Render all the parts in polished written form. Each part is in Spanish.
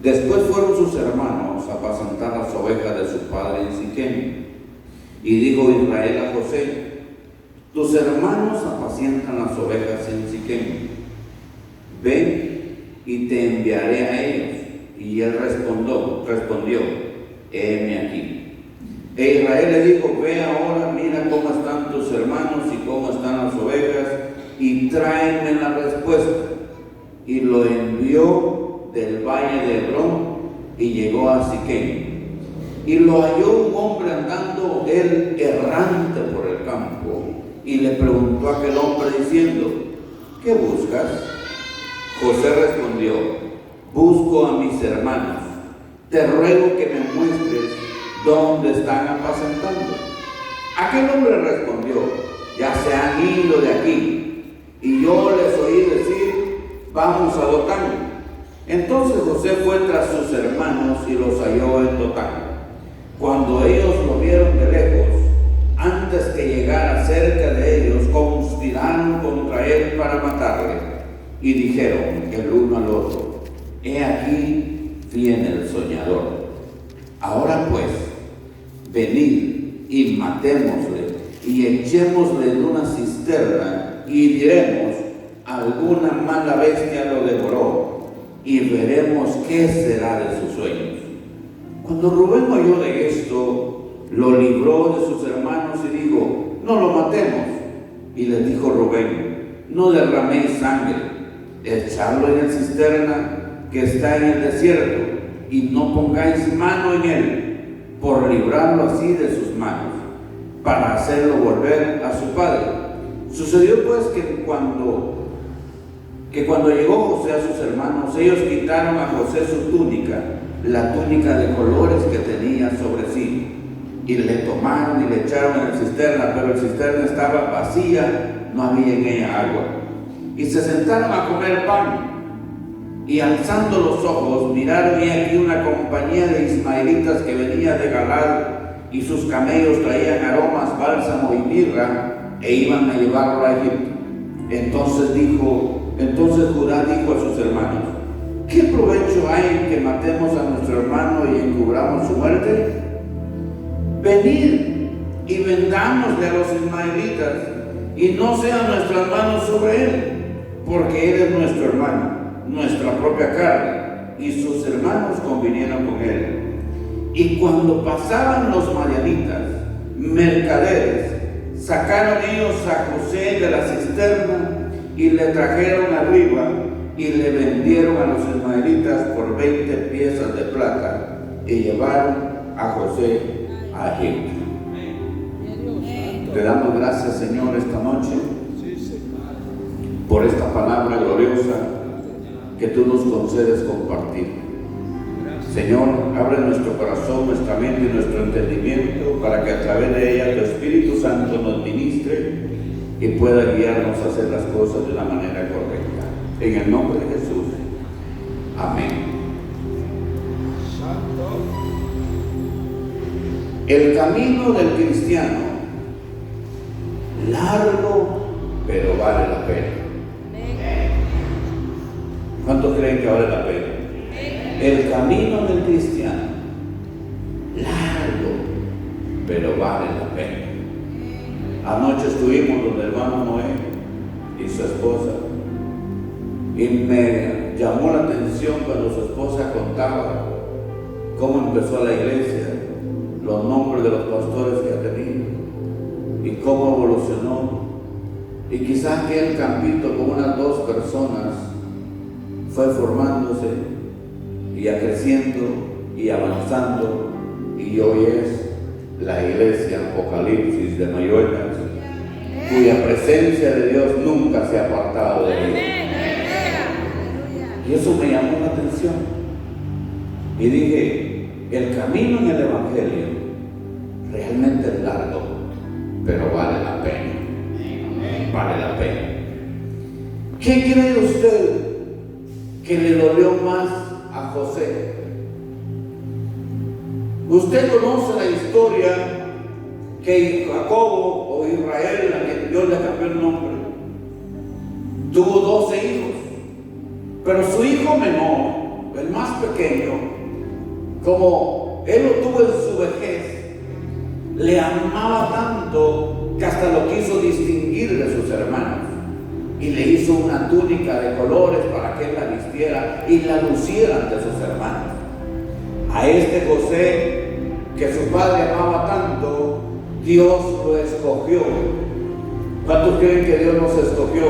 Después fueron sus hermanos a apacentar las ovejas de su padre en Siquem. Y dijo Israel a José: tus hermanos apacientan las ovejas en Siquem. Ven y te enviaré a ellos. Y él respondió: heme aquí. E Israel le dijo: ve ahora, mira cómo están tus hermanos y cómo están las ovejas, y tráeme la respuesta. Y lo envió del valle de Hebrón y llegó a Siquem. Y lo halló un hombre andando él errante por el campo, y le preguntó a aquel hombre diciendo: ¿qué buscas? José respondió: busco a mis hermanos. Te ruego que me muestres dónde están apacentando. Aquel hombre respondió: ya se han ido de aquí, y yo les oí decir: vamos a Dotán. Entonces José fue tras sus hermanos y los halló en Dotán. Cuando ellos lo vieron de lejos, antes que llegara cerca de ellos, conspiraron contra él para matarle, y dijeron el uno al otro: he aquí viene el soñador. Ahora pues, venid y matémosle, y echémosle en una cisterna, y diremos: alguna mala bestia lo devoró, y veremos qué será de sus sueños. Cuando Rubén oyó de esto, lo libró de sus hermanos y dijo: no lo matemos. Y les dijo Rubén: no derraméis sangre, echadlo en la cisterna que está en el desierto, y no pongáis mano en él, por librarlo así de sus manos, para hacerlo volver a su padre. Sucedió pues que cuando llegó José a sus hermanos, ellos quitaron a José su túnica, la túnica de colores que tenía sobre sí, y le tomaron y le echaron en la cisterna, pero la cisterna estaba vacía, no había en ella agua. Y se sentaron a comer pan, y alzando los ojos miraron, y aquí una compañía de ismaelitas que venía de Galad, y sus camellos traían aromas, bálsamo y mirra, e iban a llevarlo a Egipto. Entonces Judá dijo a sus hermanos: ¿qué provecho hay en que matemos a nuestro hermano y encubramos su muerte? Venid y vendámosle a los ismaelitas, y no sean nuestras manos sobre él, porque él es nuestro hermano, nuestra propia carne. Y sus hermanos convinieron con él. Y cuando pasaban los madianitas, mercaderes, sacaron ellos a José de la cisterna y le trajeron arriba, y le vendieron a los ismaelitas por 20 piezas de plata, y llevaron a José a Egipto. Te damos gracias, Señor, esta noche por esta palabra gloriosa que tú nos concedes compartir. Señor, abre nuestro corazón, nuestra mente y nuestro entendimiento, para que a través de ella tu Espíritu Santo nos ministre y pueda guiarnos a hacer las cosas de la manera correcta. En el nombre de Jesús. Amén. El camino del cristiano, largo, pero vale la pena. ¿Cuántos creen que vale la pena? El camino del cristiano, largo, pero vale la pena. Anoche estuvimos donde el hermano Noé y su esposa, y me llamó la atención cuando su esposa contaba cómo empezó la iglesia, los nombres de los pastores que ha tenido y cómo evolucionó. Y quizás aquel campito con unas 2 personas fue formándose y creciendo y avanzando, y hoy es la iglesia Apocalipsis de Mayoinas, cuya presencia de Dios nunca se ha apartado de mí. Y eso me llamó la atención. Y dije: el camino en el Evangelio realmente es largo, pero vale la pena. Vale la pena. ¿Qué cree usted que le dolió más a José? Usted conoce la historia que Jacobo o Israel, a quien Dios le cambió el nombre, tuvo 12 hijos, pero su hijo menor el más pequeño, como él lo tuvo en su vejez, le amaba tanto que hasta lo quiso distinguir de sus hermanos y le hizo una túnica de colores para que él la vistiera y la luciera ante sus hermanos. A este José, que su padre amaba tanto, Dios lo escogió. ¿Cuántos creen que Dios nos escogió?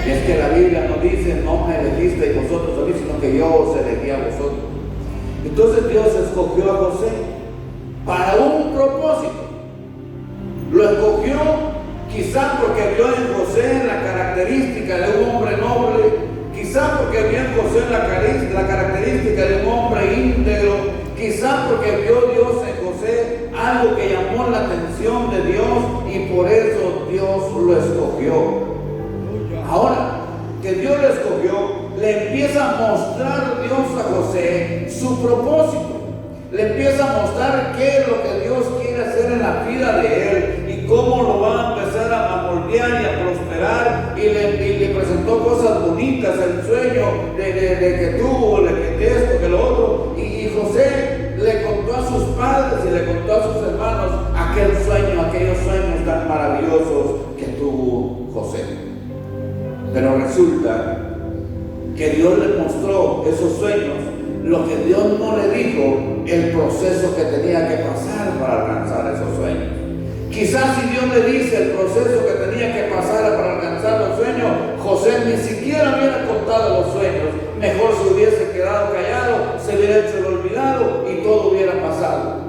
Es que la Biblia nos dice: no me elegisteis vosotros a mí, sino que yo os elegí a vosotros. Entonces Dios escogió a José para un propósito. Lo escogió quizá porque vio en José la característica de un hombre noble, quizá porque vio en José la característica de un hombre íntegro, quizá porque vio Dios en José algo que llamó la atención de Dios y por eso Dios lo escogió. Ahora que Dios lo escogió, le empieza a mostrar Dios a José su propósito. Le empieza a mostrar qué es lo que Dios quiere hacer en la vida de él y cómo lo va a empezar a moldear y a prosperar. Y le presentó cosas bonitas, el sueño de que tuvo, de que esto, que lo otro. Y José le contó a sus padres y le contó a sus hermanos aquellos sueños tan maravillosos que tuvo José. Pero resulta que Dios le mostró esos sueños, lo que Dios no le dijo, el proceso que tenía que pasar para alcanzar esos sueños. Quizás si Dios le dice el proceso que tenía que pasar para alcanzar los sueños, José ni siquiera hubiera contado los sueños, mejor se hubiese quedado callado, se hubiera hecho el olvidado y todo hubiera pasado.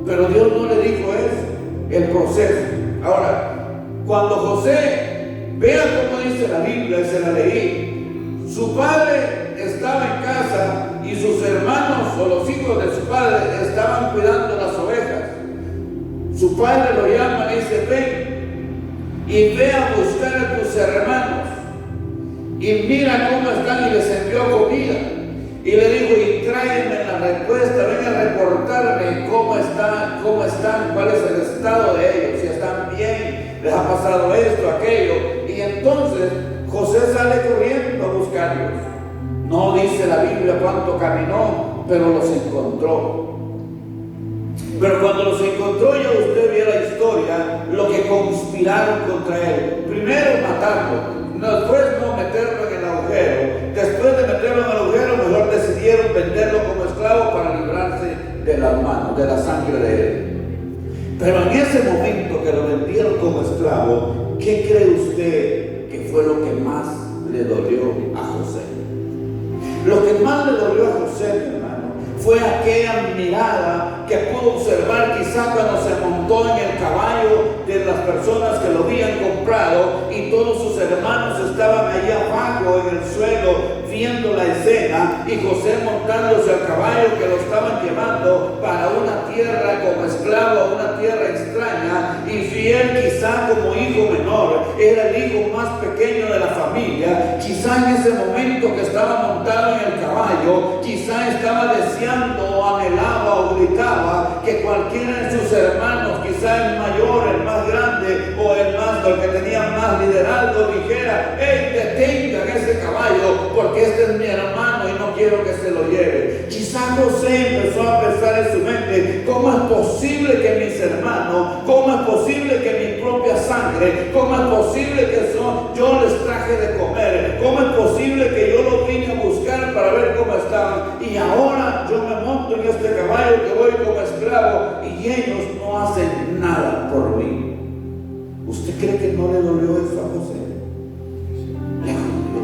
Pero Dios no le dijo eso, el proceso. Ahora, cuando José, vea cómo dice la Biblia, se la leí, su padre estaba en casa y sus hermanos o los hijos de su padre estaban cuidando las ovejas. Su padre lo llama y dice: ven y ve a buscar a tus hermanos y mira cómo están, y les envió comida y le dijo: y tráeme la respuesta, ven a reportarme cómo están, cuál es el estado de ellos, si están bien, les ha pasado esto, aquello. Y entonces José sale corriendo a buscarlos. No dice la Biblia cuánto caminó, pero los encontró. Pero cuando los encontró, ya usted vio la historia, lo que conspiraron contra él. Primero matarlo, después no meterlo en el agujero. Después de meterlo en el agujero, mejor decidieron venderlo como esclavo para librarse de las manos, de la sangre de él. Pero en ese momento que lo vendieron como esclavo, ¿qué cree usted que fue lo que más le dolió a José? Lo que más le dolió a José, mi hermano, fue aquella mirada que pudo observar quizá cuando se montó en el caballo de las personas que lo habían comprado y todos sus hermanos estaban allí abajo en el suelo viendo la escena, y José montándose al caballo que lo estaban llevando para una tierra como esclavo, a una tierra extraña, y si él quizá como hijo menor era el hijo más pequeño de la familia, quizá en ese momento que estaba montado en el caballo, quizá estaba deseando o anhelaba o gritaba que cualquiera de sus hermanos, quizá el mayor, el más grande o el que tenía más liderazgo, dijera: ¡hey, detengan ese caballo, porque este es mi hermano y no quiero que se lo lleve! Quizá José empezó a pensar en su mente: ¿cómo es posible que mis hermanos, cómo es posible que mi propia sangre, cómo es posible que yo les traje de comer, cómo es posible que yo los vine a buscar para ver cómo estaban, y ahora yo me monto en este caballo que voy como esclavo y ellos no hacen nada por mí? ¿Usted cree que no le dolió eso a José? Le dolió.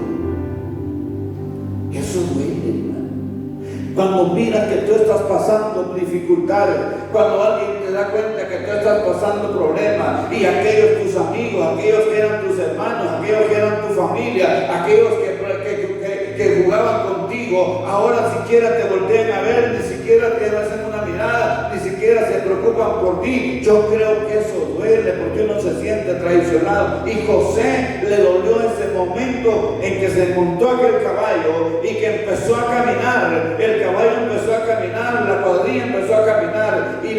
Eso duele, hermano. Cuando miras que tú estás pasando dificultades, cuando alguien te da cuenta que tú estás pasando problemas, y aquellos tus amigos, aquellos que eran tus hermanos, aquellos que eran tu familia, aquellos que jugaban contigo, ahora siquiera te voltean a ver, ni siquiera te hacen una mirada, ni siquiera se preocupan por ti. Yo creo que eso duele, porque uno se siente traicionado. Y José le dolió ese momento en que se montó aquel caballo y que empezó a caminar. El caballo empezó a caminar, la cuadrilla empezó a caminar, y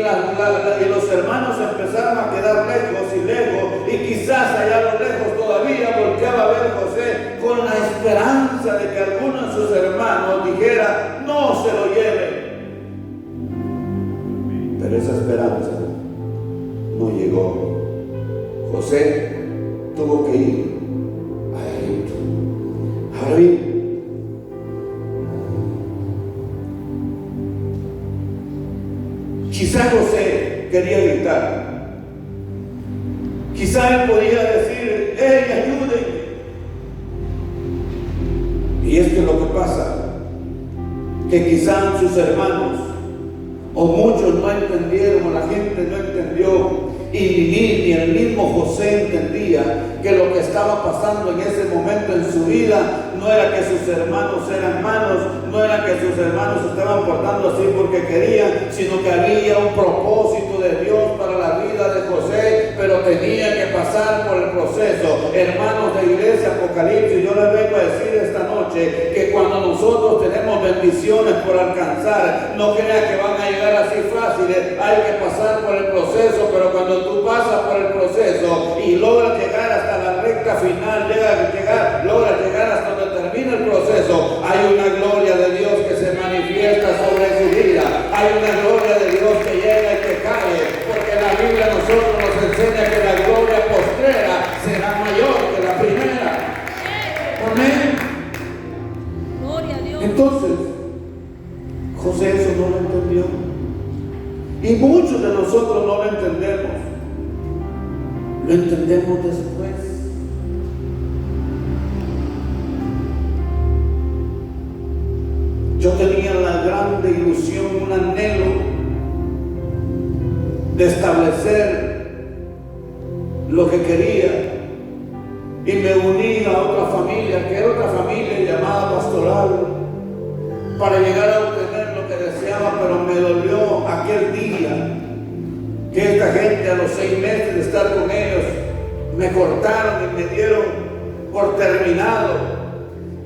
los hermanos empezaron a quedar lejos y lejos, y quizás allá a lo lejos todavía todavía volteaba a ver a José con la esperanza de que alguno de sus hermanos dijera: no se lo lleve. Pero esa esperanza no llegó. José tuvo que ir a Egipto. Ahora bien, quizá José quería gritar. Quizá él podía decir: ¡hey, ayúdenme! Y es que lo que pasa, que quizá sus hermanos, o muchos no entendieron, o la gente no entendió, y ni el mismo José entendía que lo que estaba pasando en ese momento en su vida no era que sus hermanos eran malos, no era que sus hermanos se estaban portando así porque querían, sino que había un propósito de Dios para la vida de José, pero tenía que pasar por el proceso. Hermanos de Iglesia Apocalipsis, yo les vengo a decir esta noche que cuando nosotros tenemos bendiciones por alcanzar, no crean que van a llegar así fáciles. Hay que pasar por el proceso, pero cuando tú pasas por el proceso y logras llegar hasta la recta final, logras llegar hasta donde termina el proceso, hay una gloria de Dios que se manifiesta sobre su vida. Hay una gloria de Dios que llega y que cae, porque la Biblia a nosotros nos enseña que la gloria postrera será mayor que la primera. Amén. Gloria a Dios. Entonces, José eso no lo entendió. Y muchos de nosotros no lo entendemos. Lo entendemos después. Yo tenía la grande ilusión, un anhelo de establecer lo que quería, y me uní a otra familia, que era otra familia llamada pastoral, para llegar a obtener lo que deseaba. Pero me dolió aquel día que esta gente, a los 6 meses de estar con ellos, me cortaron y me dieron por terminado.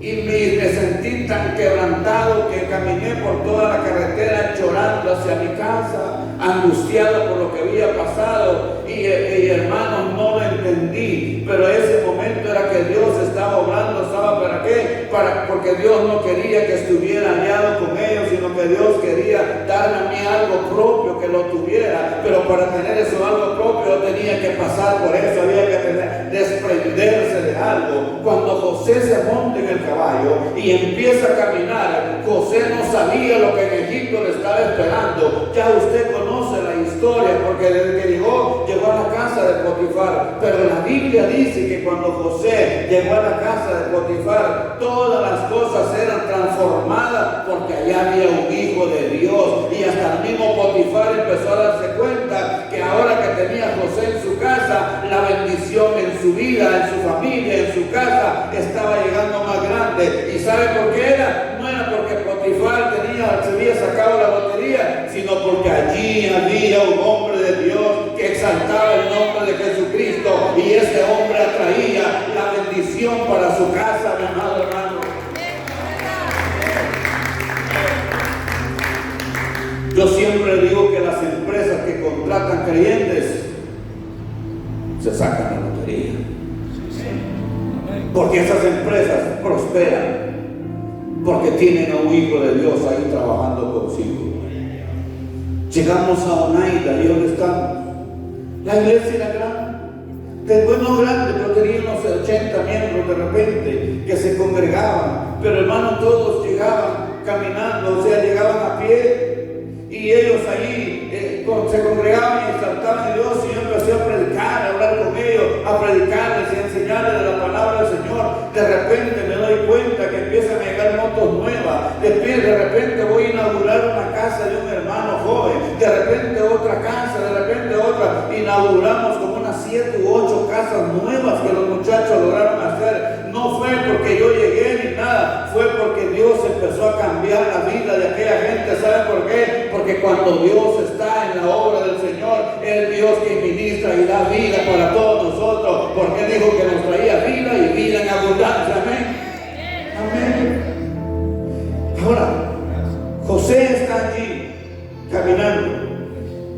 Y me sentí tan quebrantado que caminé por toda la carretera llorando hacia mi casa, angustiado por lo que había pasado. Y hermanos, no lo entendí, pero ese momento era que Dios estaba obrando. ¿Estaba para qué? Porque Dios no quería que estuviera aliado con ellos, sino que Dios quería darme a mí algo propio que lo tuviera. Pero para tener eso algo propio yo tenía que pasar por eso, había que desprenderse de algo. Cuando José se monta en el caballo y empieza a caminar, José no sabía lo que en Egipto le estaba esperando. Ya usted conoce la historia, porque desde que llegó a la casa de Potifar. Pero la Biblia dice que cuando José llegó a la casa de Potifar, todas las cosas eran transformadas, porque allá había un hijo de Dios. Y hasta el mismo Potifar empezó a darse cuenta que ahora que tenía José en su casa, la bendición en su vida, en su familia, en su casa, estaba llegando más grande. ¿Y sabe por qué era? No era porque Potifar se había sacado la lotería, sino porque allí había un hombre de Dios que exaltaba el nombre de Jesucristo, y ese hombre atraía la bendición para su casa, mi amado hermano. Yo siempre digo que las empresas que contratan creyentes se sacan la lotería, porque esas empresas prosperan porque tienen a un hijo de Dios ahí trabajando consigo. Llegamos a Oneida y ¿dónde estamos? La iglesia era grande, no grande, pero tenía unos 80 miembros de repente que se congregaban. Pero hermanos, todos llegaban caminando, o sea, llegaban a pie, y ellos ahí se congregaban y exaltaban a Dios. Y yo empecé a predicar, a hablar con ellos, a predicarles y a enseñarles de la palabra del Señor. De repente me doy cuenta que empiezan a llegar motos nuevas. De repente voy a inaugurar una casa de un hermano joven, de repente otra casa, de repente otra. Inauguramos como unas 7 u 8 casas nuevas que los muchachos lograron hacer. No fue porque yo llegué ni nada, fue porque Dios empezó a cambiar la vida de aquella gente. ¿Sabe por qué? Porque cuando Dios está en la obra del Señor, es Dios que ministra y da vida para todos nosotros, porque dijo que nos traía vida y vida en abundancia. Amén. Amén. Ahora, José está allí caminando,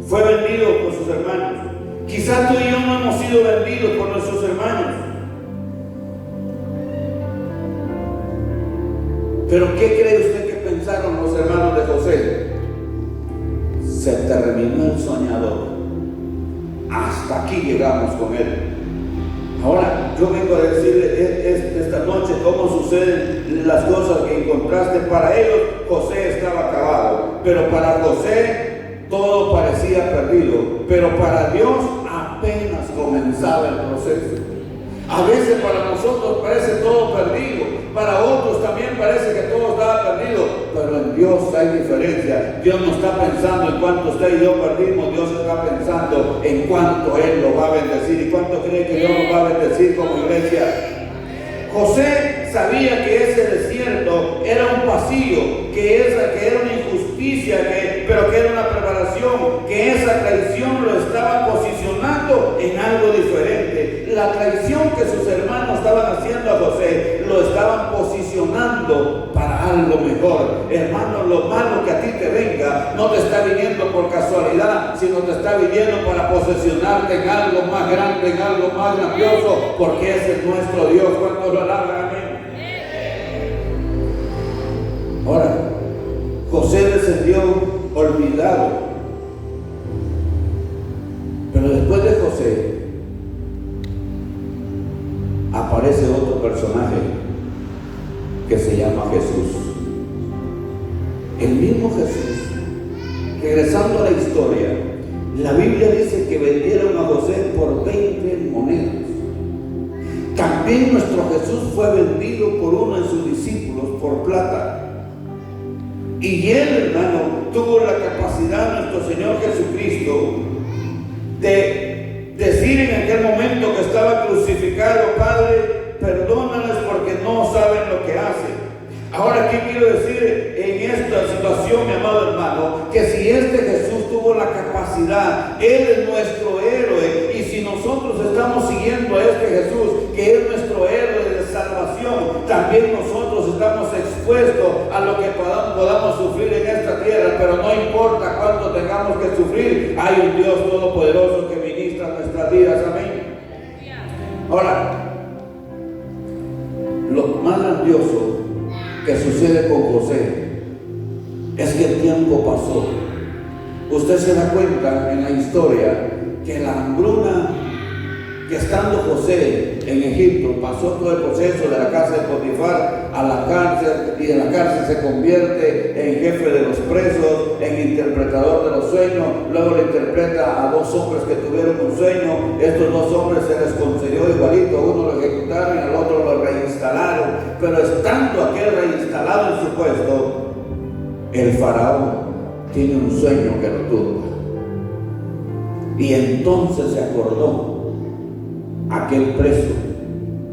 fue vendido por sus hermanos. Quizás tú y yo no hemos sido vendidos por nuestros hermanos, Pero ¿qué cree usted que pensaron los hermanos de José? Se terminó el soñador. Hasta aquí llegamos con él. Ahora, yo vengo a decirle esta noche cómo suceden las cosas que encontraste. Para ellos, José estaba acabado, pero para José todo parecía perdido, pero para Dios apenas comenzaba el proceso. A veces para nosotros parece todo perdido, para otros también parece que todo estaba perdido, pero en Dios hay diferencia. Dios no está pensando en cuánto usted y yo perdimos, Dios está pensando en cuánto Él lo va a bendecir. ¿Y cuánto cree que Dios nos va a bendecir como iglesia? José sabía que ese desierto era un pasillo, que era una injusticia, pero que era una preparación, que esa traición lo estaba posicionando en algo diferente. La traición que sus hermanos estaban haciendo a José, lo estaban posicionando para algo mejor. Hermano, lo malo que a ti te venga, no te está viniendo por casualidad, sino te está viniendo para posesionarte en algo más grande, en algo más grandioso, porque ese es nuestro Dios. ¿Cuántos lo alaban? Amén. Ahora, José descendió olvidado, pero después de José aparece otro personaje que se llama Jesús. El mismo Jesús. Regresando a la historia, la Biblia dice que vendieron a José por 20 monedas. También nuestro Jesús fue vendido por uno de sus discípulos por plata. Y él, hermano, tuvo la capacidad, nuestro Señor Jesucristo, de decir en aquel momento que estaba crucificado: Padre, perdónales porque no saben lo que hacen. Ahora, ¿qué quiero decir en esta situación, mi amado hermano? Que si este Jesús tuvo la capacidad, Él es nuestro héroe, y si nosotros estamos siguiendo a este Jesús, que es nuestro héroe de salvación, también nosotros estamos expuestos a lo que podamos sufrir en esta tierra, pero no importa cuánto tengamos que sufrir, hay un Dios todopoderoso que ministra nuestras vidas. Amén. Ahora, lo más grandioso que sucede con José es que el tiempo pasó. Usted se da cuenta en la historia que la hambruna, que estando José en Egipto, pasó todo el proceso de la casa de Potifar a la cárcel, y de la cárcel se convierte en jefe de los presos, en interpretador de los sueños. Luego le interpreta a dos hombres que tuvieron un sueño. Estos dos hombres se les concedió igualito, uno lo ejecutaron y al otro lo reinstalaron. Pero estando aquel reinstalado en su puesto, el faraón tiene un sueño que lo turba, y entonces se acordó aquel preso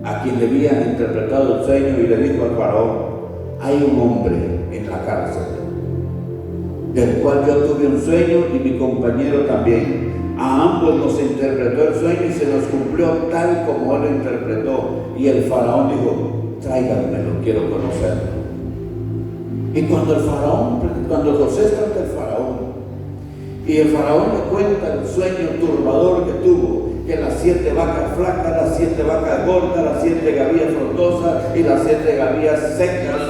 a quien le habían interpretado el sueño, y le dijo al faraón: hay un hombre en la cárcel del cual yo tuve un sueño y mi compañero también. A ambos nos interpretó el sueño y se nos cumplió tal como él lo interpretó. Y el faraón dijo: tráiganmelo, quiero conocerlo. Y cuando José está ante el faraón, y el faraón le cuenta el sueño turbador que tuvo, que las 7 vacas flacas, las 7 vacas gordas, las 7 gavillas frondosas y las 7 gavillas secas,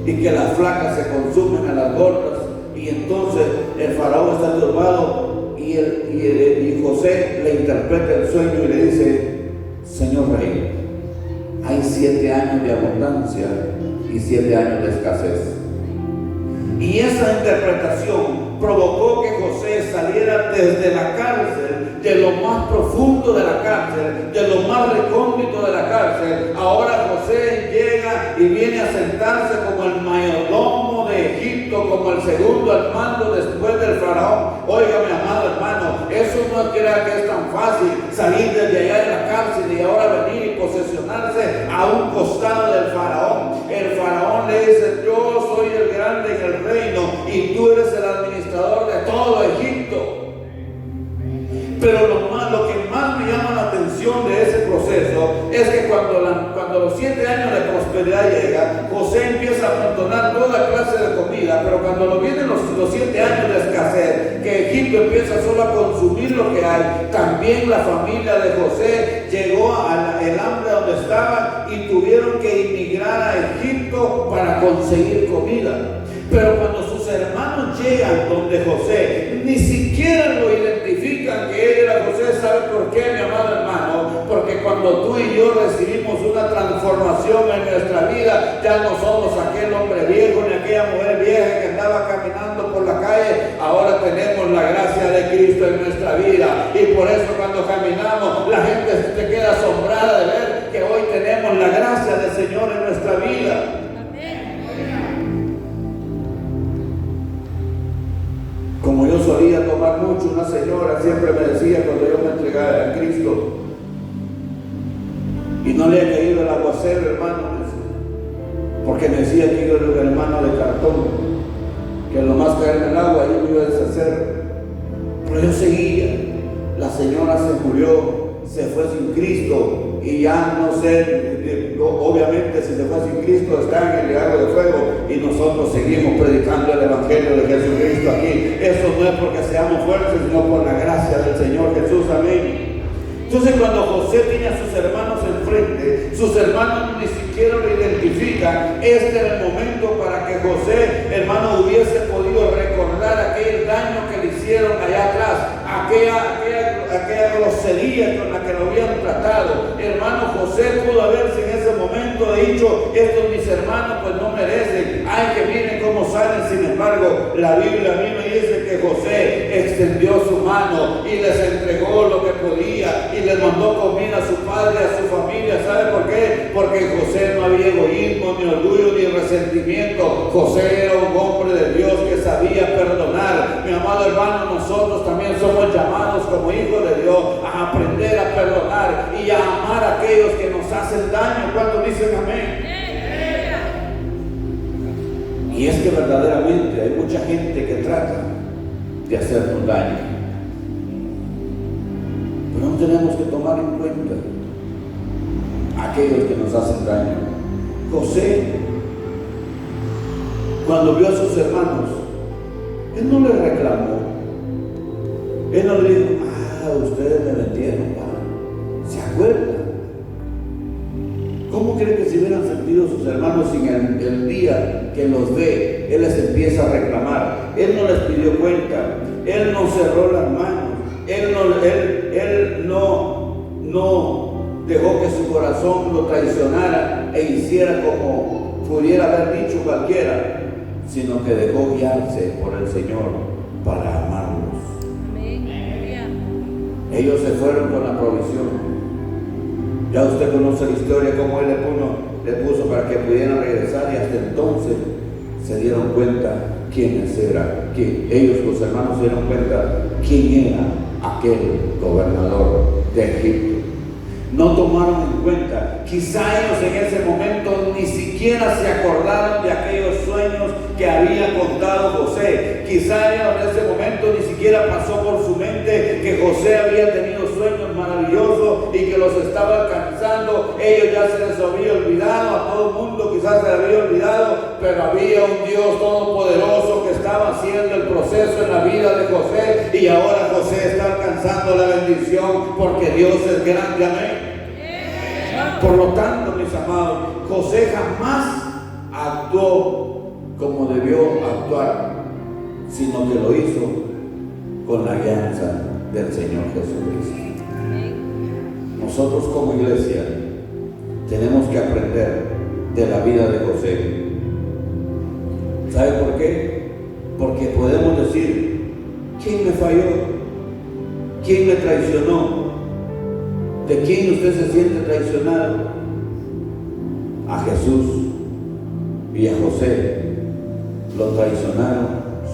y que las flacas se consumen a las gordas, y entonces el faraón está turbado, y José le interpreta el sueño y le dice: señor rey, hay 7 años de abundancia y 7 años de escasez. Y esa interpretación provocó que José saliera desde la cárcel, de lo más profundo de la cárcel, de lo más recóndito de la cárcel. Ahora José llega y viene a sentarse como el mayordomo de Egipto, como el segundo al mando después del faraón. Oiga, mi amado hermano, eso no crea que es tan fácil, salir desde allá de la cárcel y ahora venir y posesionarse a un costado del faraón. El faraón le dice: yo soy el grande en el reino y tú eres el administrador de todo Egipto. Pero lo que más me llama la atención de ese proceso es que cuando los 7 años de prosperidad prosperidad llega, José empieza a amontonar toda clase de comida, pero cuando lo vienen los 7 años de escasez, que Egipto empieza solo a consumir lo que hay, también la familia de José llegó al hambre donde estaban y tuvieron que emigrar a Egipto para conseguir comida. Pero cuando sus hermanos llegan donde José, ni siquiera lo identifican que él era José. ¿Sabe por qué, mi amado hermano? Porque cuando tú y yo recibimos una transformación en nuestra vida, ya no somos aquel hombre viejo ni aquella mujer vieja que andaba caminando por la calle. Ahora tenemos la gracia de Cristo en nuestra vida, y por eso cuando caminamos la gente se queda asombrada de ver que hoy tenemos la gracia del Señor en nuestra vida. Como yo solía tomar mucho, una señora siempre me decía cuando yo me entregaba a Cristo y no le he caído el aguacero, hermano, porque me decía que yo era un hermano de cartón, que lo más caerme el agua yo me iba a deshacer. Pero yo seguía. La señora se murió, se fue sin Cristo, y ya no sé, obviamente si se fue sin Cristo está en el lago de fuego, y nosotros seguimos predicando el Evangelio de Jesucristo aquí. Eso no es porque seamos fuertes, sino por la gracia del Señor Jesús. Amén. Entonces cuando José tiene a sus hermanos enfrente, sus hermanos ni siquiera lo identifican. Este era el momento para que José, hermano, hubiese podido recordar aquel daño que le hicieron allá atrás, aquella grosería con la que lo habían tratado. Hermano, José pudo haberse en ese momento dicho: estos mis hermanos pues no merecen, ay que miren cómo salen. Sin embargo, la Biblia a mí me dice que José extendió su mano y les entregó lo que podía y les mandó comida a su padre y a su familia. ¿Sabe por qué? Porque en José no había egoísmo, ni orgullo, ni resentimiento. José era un hombre de Dios que sabía perdonar. Mi amado hermano, nosotros también somos llamados como hijos de Dios a aprender a perdonar y a amar a aquellos que nos hacen daño. ¿Cuántos dicen amén? Y es que verdaderamente hay mucha gente que trata de hacernos daño, pero no tenemos que tomar en cuenta a aquellos que nos hacen daño. José, cuando vio a sus hermanos, él no les reclamó, él no le dijo: ustedes me vendieron, ¿se acuerdan? ¿Cómo creen que se hubieran sentido sus hermanos sin el día que los ve? Él les empieza a reclamar. Él no les pidió cuenta, él no cerró las manos, él no dejó que su corazón lo traicionara e hiciera como pudiera haber dicho cualquiera, sino que dejó guiarse por el Señor para amarlos. Ellos se fueron con la provisión. Ya usted conoce la historia, cómo él le puso para que pudieran regresar, y hasta entonces se dieron cuenta quiénes eran. Ellos, los hermanos, se dieron cuenta quién era aquel gobernador de Egipto. No tomaron en cuenta, quizá ellos en ese momento ni siquiera se acordaron de aquellos sueños que había contado José. Quizá ellos en ese momento ni siquiera pasó por su mente que José había tenido sueños maravillosos y que los estaba alcanzando. Ellos ya se les había olvidado, a todo el mundo quizás se les había olvidado, pero había un Dios todopoderoso que estaba haciendo el proceso en la vida de José, y ahora José está alcanzando la bendición porque Dios es grande. Amén. Por lo tanto, mis amados, José jamás actuó como debió actuar, sino que lo hizo con la alianza del Señor Jesucristo. Nosotros como iglesia tenemos que aprender de la vida de José. ¿Sabe por qué? Porque podemos decir: ¿quién me falló? ¿Quién me traicionó? ¿De quién usted se siente traicionado? A Jesús y a José lo traicionaron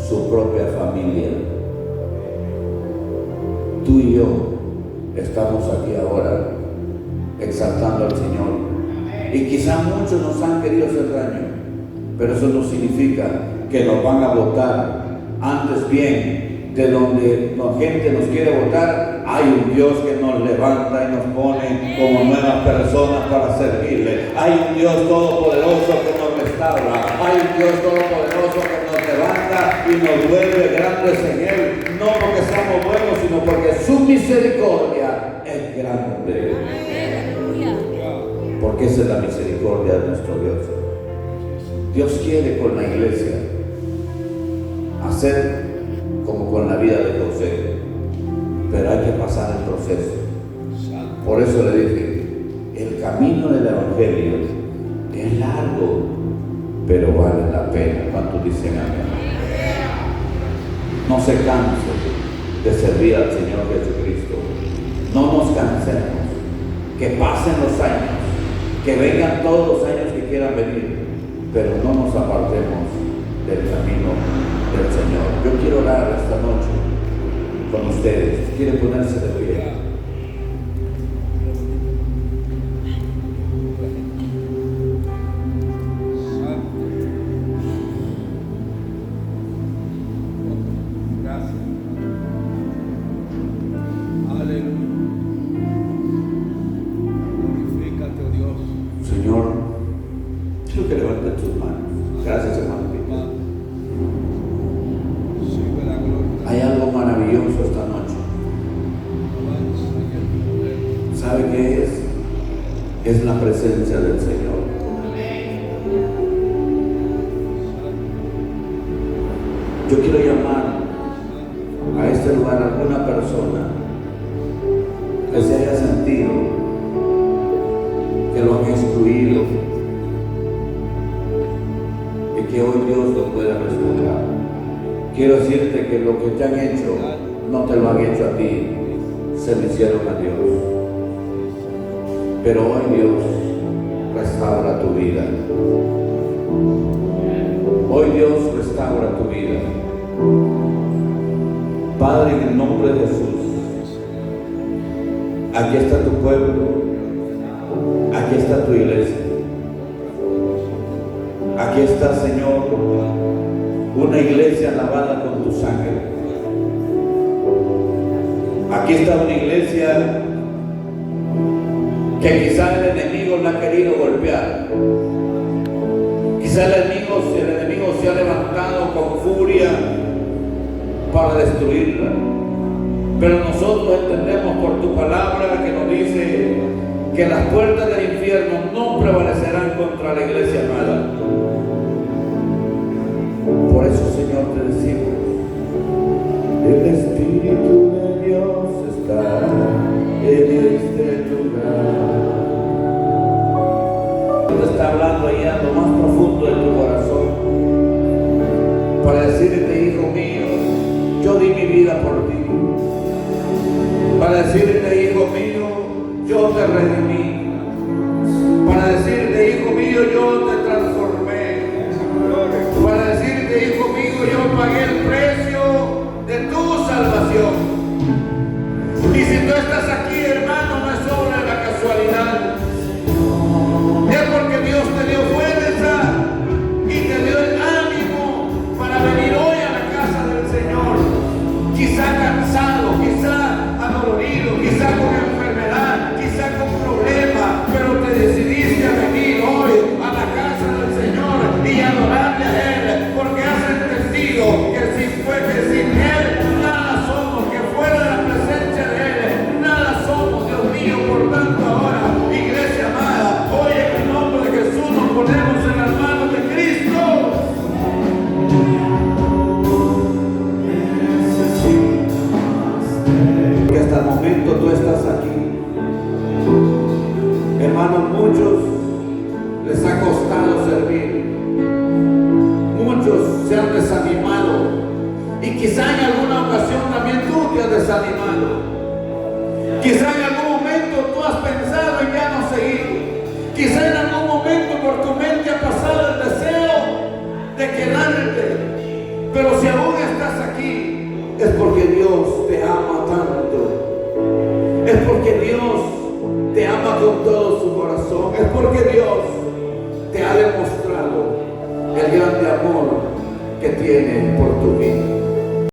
su propia familia. Tú y yo estamos aquí ahora exaltando al Señor, y quizás muchos nos han querido hacer daño, pero eso no significa que nos van a botar. Antes bien, de donde la gente nos quiere botar, Hay un Dios que nos levanta y nos pone como nuevas personas para servirle. Hay un Dios todopoderoso que nos restaura. Hay un Dios todopoderoso que nos levanta y nos vuelve grandes en Él. No porque seamos buenos, sino porque su misericordia es grande. Porque esa es la misericordia de nuestro Dios. Dios quiere con la iglesia hacer como con la vida de José, pero hay que pasar el proceso. Por eso le dije, el camino del evangelio es largo, pero vale la pena. ¿Cuántos dicen amén? No se canse de servir al Señor Jesucristo. No nos cansemos. Que pasen los años, que vengan todos los años que quieran venir, pero no nos apartemos del camino del Señor. Yo quiero orar esta noche con ustedes. ¿Quieren ponerse de pie? Gracias. Aleluya. Glorifícate, oh Dios. Señor, quiero que levanten tus manos. Gracias, hermano. Sube la gloria. Hay algo maravilloso esta noche. ¿Sabe qué es? Es la presencia del Señor. Yo quiero llamar a este lugar a alguna persona que se haya sentido que lo han excluido y que hoy Dios lo pueda restaurar. Quiero decirte que lo que te han hecho no te lo han hecho a ti, se lo hicieron a Dios. Pero hoy Dios restaura tu vida. Hoy Dios restaura tu vida. Padre, en el nombre de Jesús, aquí está tu pueblo, aquí está tu iglesia, aquí está, Señor, una iglesia lavada con tu sangre. Aquí está una iglesia que quizá el enemigo la ha querido golpear. Quizá el enemigo se ha levantado con furia para destruirla. Pero nosotros entendemos por tu palabra que nos dice que las puertas del infierno no prevalecerán contra la iglesia amada. Por eso, Señor, te decimos, el Espíritu de Dios está en este lugar. Te está hablando ahí a lo más profundo de tu corazón para decirte, hijo mío, yo di mi vida por ti. Para decirte, hijo mío, yo te redimí. Para decirte, hijo mío, yo te transformé. Para decirte, hijo mío, yo pagué el precio de tu salvación. Y si tú estás aquí, hermano, no es obra de la casualidad. Es porque Dios te dio fuerza y te dio el ánimo para venir hoy a la casa del Señor. Quizá cansado, quizá adolorido, quizá con enfermedad, quizá con problemas, pero te decidiste a venir hoy a la casa del Señor y adorarle a Él, porque has entendido que sin Él nada somos, que fuera de la presencia de Él nada somos, Dios mío. Por tanto ahora, iglesia amada, hoy en el nombre de Jesús nos ponemos en las manos de Cristo. Que hasta el momento tú estás aquí, hermanos, muchos les ha costado servir, muchos se han desanimado y quizá en alguna ocasión también tú te has desanimado. Quizá en algún momento tú has pensado en ya no seguir. Quizá en algún momento por tu mente ha pasado el deseo de quedarte. Pero si aún estás aquí, es porque Dios te ama tanto. Es porque Dios te ama con todo su corazón. Es porque Dios te ha demostrado el grande amor que tiene por tu vida.